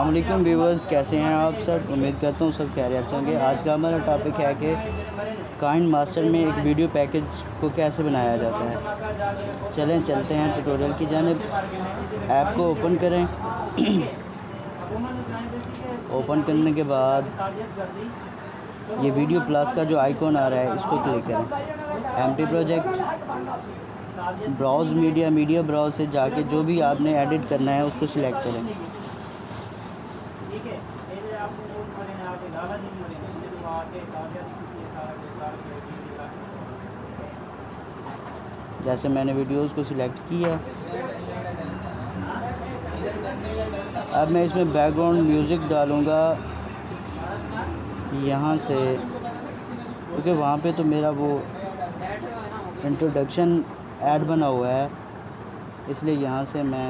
अस्सलामुअलैकुम व्यूवर्स, कैसे हैं आप सब। उम्मीद करता हूँ सब खैरियत से होंगे। आज का हमारा टॉपिक है कि काइनमास्टर में एक वीडियो पैकेज को कैसे बनाया जाता है। चलें चलते हैं ट्यूटोरियल की जानिब। ऐप को ओपन करें। ओपन करने के बाद ये वीडियो प्लस का जो आइकॉन आ रहा है इसको क्लिक करें। Empty project, browse media browse से जाके जो भी आपने एडिट करना है उसको सिलेक्ट करें। जैसे मैंने वीडियोस को सिलेक्ट किया, अब मैं इसमें बैकग्राउंड म्यूज़िक डालूँगा यहाँ से, क्योंकि वहाँ पे तो मेरा वो इंट्रोडक्शन ऐड बना हुआ है, इसलिए यहाँ से मैं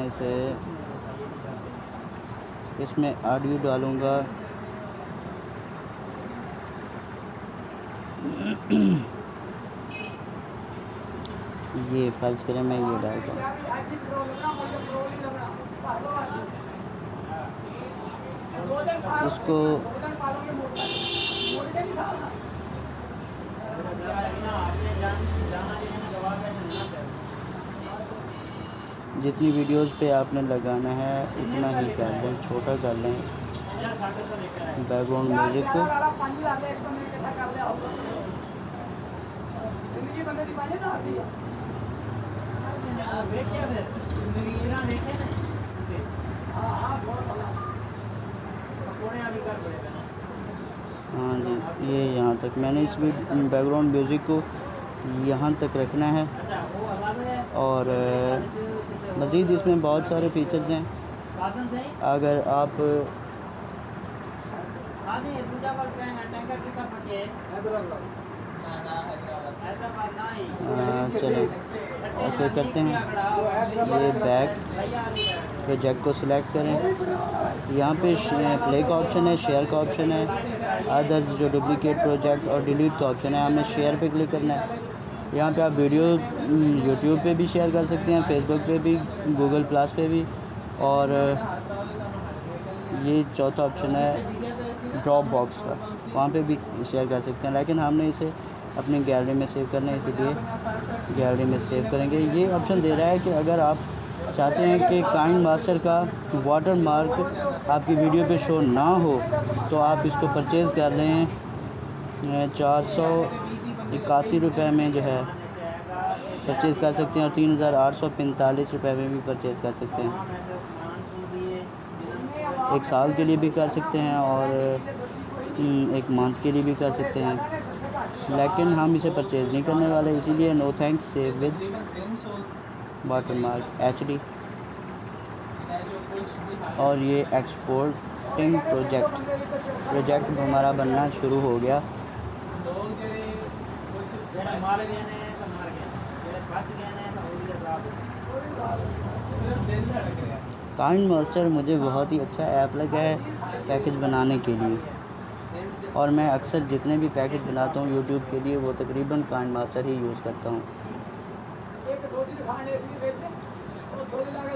इसमें ऑडियो डालूँगा। ये फर्ज करें मैं ये डालता हूँ। उसको जितनी वीडियोस पे आपने लगाना है उतना ही कर लें, छोटा कर लें बैकग्राउंड म्यूज़िक को। हाँ जी, ये यहाँ तक मैंने इस बैकग्राउंड म्यूज़िक को यहाँ तक रखना है। और मज़ीद इसमें बहुत सारे फीचर्स हैं। अगर आप चलो ओके करते हैं। ये बैक प्रोजेक्ट को सिलेक्ट करें। यहाँ पे प्ले का ऑप्शन है, शेयर का ऑप्शन है, अदर्स जो डुप्लिकेट प्रोजेक्ट और डिलीट का ऑप्शन है। हमें शेयर पे क्लिक करना है। यहाँ पे आप वीडियो यूट्यूब पे भी शेयर कर सकते हैं, फेसबुक पे भी, गूगल प्लस पे भी, और ये चौथा ऑप्शन है ड्रॉप बॉक्स का, वहाँ पे भी शेयर कर सकते हैं। लेकिन हमने इसे अपनी गैलरी में सेव करना है, इसीलिए गैलरी में सेव करेंगे। ये ऑप्शन दे रहा है कि अगर आप चाहते हैं कि काइनमास्टर का वाटर मार्क आपकी वीडियो पे शो ना हो तो आप इसको परचेज़ कर लें। 481 रुपये में जो है परचेज़ कर सकते हैं, और 3845 रुपये में भी परचेज़ कर सकते हैं। 1 साल के लिए भी कर सकते हैं और 1 मंथ के लिए भी कर सकते हैं। लेकिन हम इसे परचेज़ नहीं करने वाले, इसीलिए no thanks, save with watermark HD। और ये एक्सपोर्टिंग प्रोजेक्ट हमारा बनना शुरू हो गया। काइनमास्टर मुझे बहुत ही अच्छा ऐप लगा है पैकेज बनाने के लिए, और मैं अक्सर जितने भी पैकेज बनाता हूँ यूट्यूब के लिए वो तकरीबन काइनमास्टर ही यूज़ करता हूँ।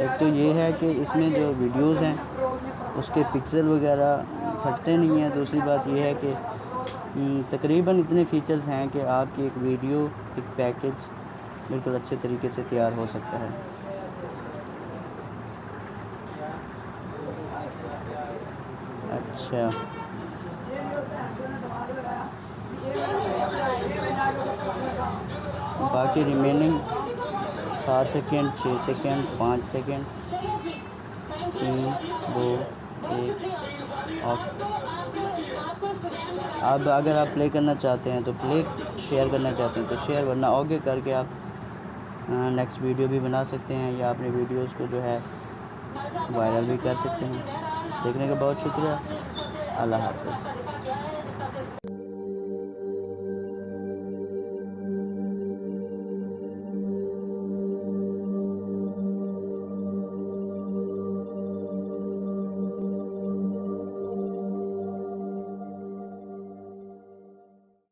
एक तो ये है कि इसमें जो वीडियोस हैं उसके पिक्सल वगैरह फटते नहीं हैं। दूसरी बात ये है कि तकरीबन इतने फ़ीचर्स हैं कि आपकी एक वीडियो, एक पैकेज बिल्कुल अच्छे तरीके से तैयार हो सकता है। अच्छा, बाकी remaining 7 second, 6 second, 5 second, 3, 2, 1 of. अब अगर आप प्ले करना चाहते हैं तो प्ले, शेयर करना चाहते हैं तो शेयर, वरना ओके करके आप नेक्स्ट वीडियो भी बना सकते हैं, या अपने वीडियोस को जो है वायरल भी कर सकते हैं। देखने का बहुत शुक्रिया। अल्लाह हाफ़िज़।